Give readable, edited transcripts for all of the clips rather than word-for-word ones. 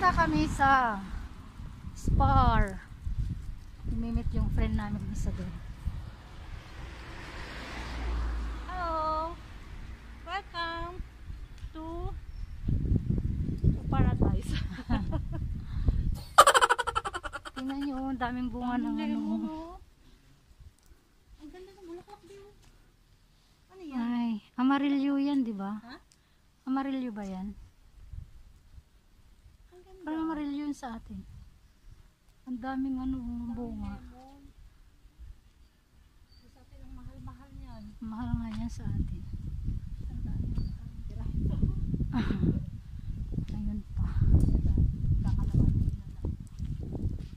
Pupunta kami sa Spar. Imimit yung friend namin isa doon. Hello! Welcome to paradise. Tingnan nyo, ang daming bunga ng ano. Ang ganda ng bulaklak din. Ano yan? Ay, amarillo yan, di ba? Ha? Amarillo ba yan? Ang ganda. Parang amarillo yun sa atin. Ang daming ano, bunga. Sa atin ang mahal-mahal niyan. Mahal nga yan sa atin. Ang dami ng piraso. Ayun pa. Kakalaman din na lang.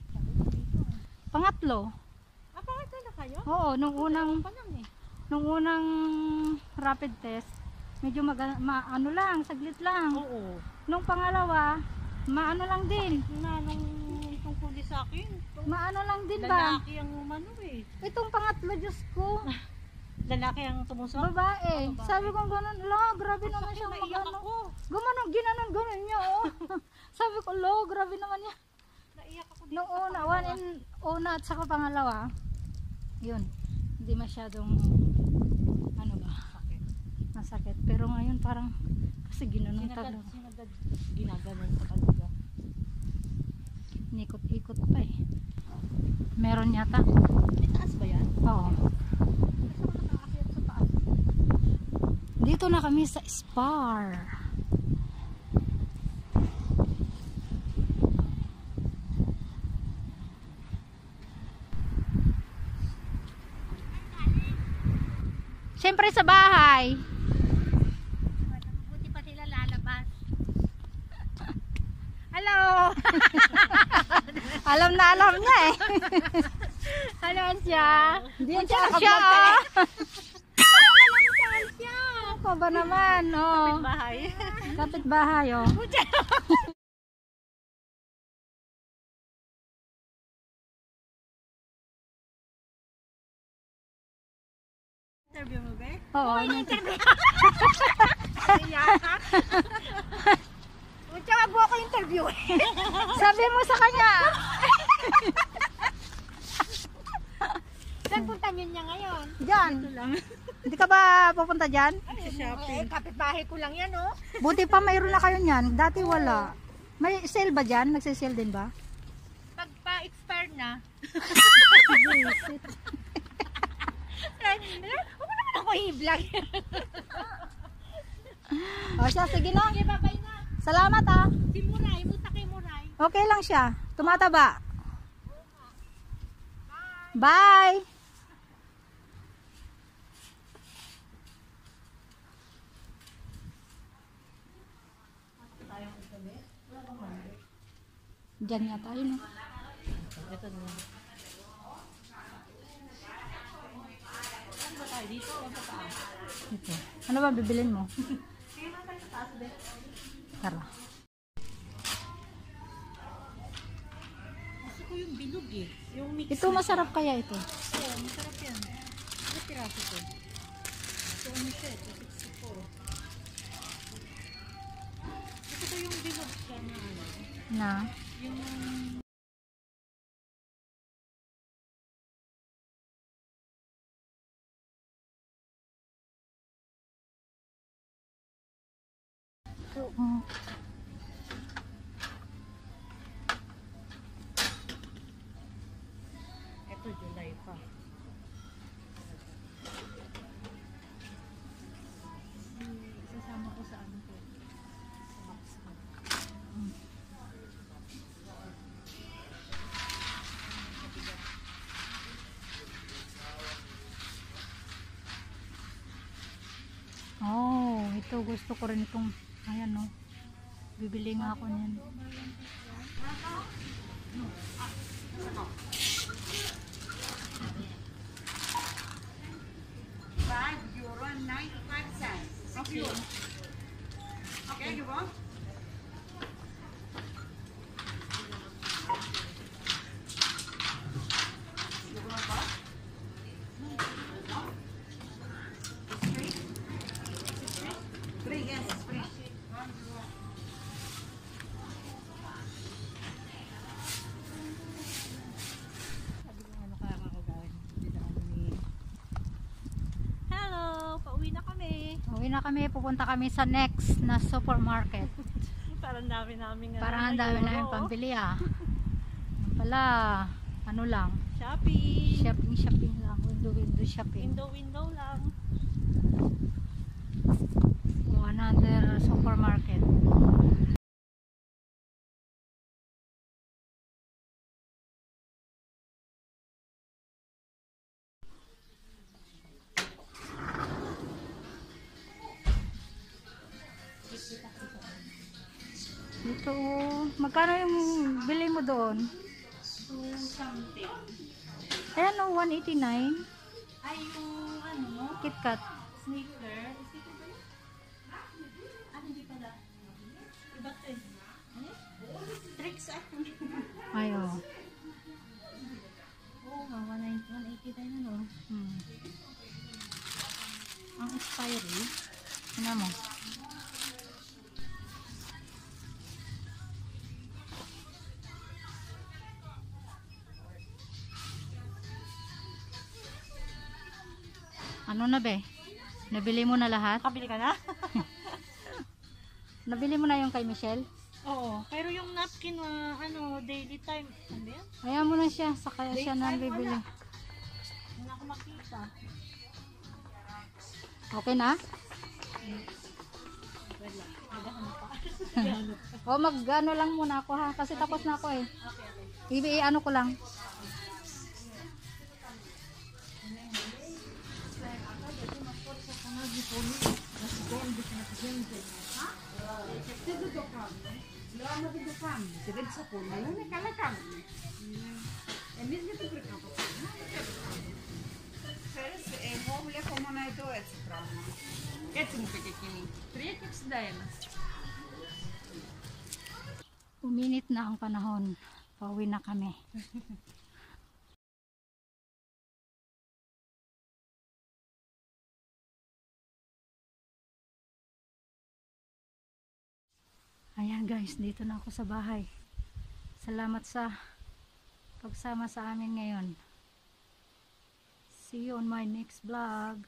Sabi ko dito. Pangatlo. Pangatlo na kayo? Oo, nung unang Pa lang eh. nung unang rapid test, medyo ano lang, saglit lang. Oo. Nung pangalawa, maano lang din. Nung tungkol sa akin. Maano lang din ba? Lalaki ang umano eh. Itong pangatlo, Diyos ko. Lalaki ang tumusok? Babae. Babae. Sabi ko gano'n, la, grabe naman Sakit, siyang naiyak magano. ako. Gumanon, ginanon niya, oh. Sabi ko, lo, grabe naman niya. Naiyak ako dito. Nung una, una at saka pangalawa, yun, hindi masyadong, ano ba, Sakit. masakit. Pero ngayon parang, kasi ginanon talaga. Ginaganon pa talaga. Nikot-ikot pa eh. Meron yata. May taas ba yan? Oo. Kasi ako nakaakyat sa taas. Dito na kami sa Spar. Siyempre sa bahay. Buti pa sila lalabas. Hello! alam na alam niya eh. Hello siya. Diyan siya oh. Siya. Ako ba naman oh. Bahay. Kapitbahay oh. Interview mo ba? Oo. Interview. Tsaka po ako interview. Sabi mo sa kanya. Saan punta niyo niya ngayon? Diyan. lang. Hindi ka ba pupunta dyan? Shopping. Kapitbahay ko lang yan oh. Buti pa mayroon na kayo niyan. Dati wala. May sale ba dyan? Nagsisale din ba? Pag pa-expire na. Huwag naman ako i-vlog. O siya, sige na. Sige, bye-bye na. Salamat ah. Si Muray, musta kay Muray. Okay lang siya. Tumataba. Bye. Diyan nga tayo no. Ito na. Saan ba tayo? Dito o sa taas? Ito. Ano ba bibilin mo? Sige na tayo sa taas, be. Tara. Gusto ko yung bilog eh. Yung mix. Ito masarap kaya ito. Oo, masarap yan. Ano piraso to? Ito ano siya? Ito 64. Gusto ko yung bilog siya na ano. Na. Yung ito July pa. Isasama ko sa ano ko. Sa box ko. Oh, ito gusto ko rin itong ayan no. Bibili nga ako niyan. €5.95. Okay. Okay, you want? Free, yes, free. kami, pupunta kami sa next na supermarket. Parang dami namin Parang ang dami namin pambili ah. Pala, ano lang, Shopping. shopping lang, window shopping. Window lang. Another supermarket. Dito, magkano yung bili mo doon? 2 something. Ayan o, 189. Ay, yung ano mo? KitKat. Sneaker. Sneaker ba yun? Hindi pala. Iba to eh. Tricks Ayo. Oo nga, 180 tayo no. Ang expiry, ano mo? Ano na be? Nabili mo na lahat? Kabili ka na? Nabili mo na yung kay Michelle? Oo. Pero yung napkin na ano, daily time. Ano yan? Ayaw mo na siya, saka siya na Daytime bibili. Hindi na ako makita. Okay na? Wala. Naghahanap pa. O mag-ano lang muna ako ha, kasi tapos na ako eh. Okay. Ano ko lang. Uminit na ang panahon. Pauwi na kami. Ayan guys, dito na ako sa bahay. Salamat sa pagsama sa amin ngayon. See you on my next vlog.